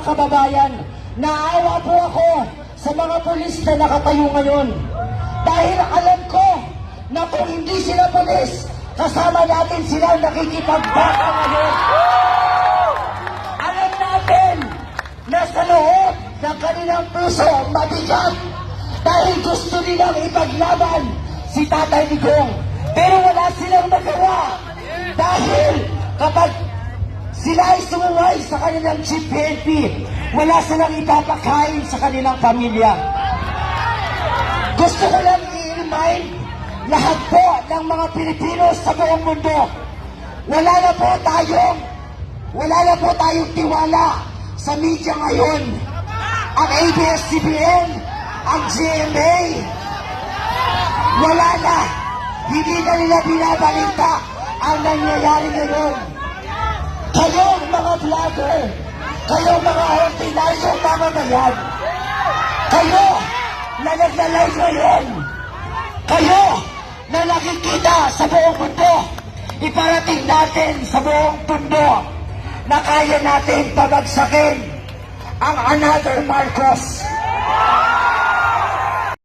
kababayan, naawa po ako sa mga pulis na nakatayo ngayon. Dahil alam ko na kung hindi sila pulis, kasama natin sila nakikipagbaka ngayon. Alam natin na sa loob ng kanilang puso mabigat dahil gusto nilang ipaglaban si Tatay Digong. Pero wala silang magawa dahil kapag sila ay sumuway sa kanilang chief PNP, wala silang ipapakain sa kanilang pamilya. Gusto ko lang i-remind lahat po ng mga Pilipino sa buong mundo, wala na po tayong tiwala sa media ngayon. Ang ABS-CBN, ang GMA, wala na. Hindi na nila binabalita ang nangyayari ngayon. Kayong mga vlogger, kayong mga ordinaryong mamamayan, kayo na nagla-live ngayon, kayo na nakikita sa buong mundo, iparating natin sa buong mundo na kaya natin pabagsakin ang another Marcos.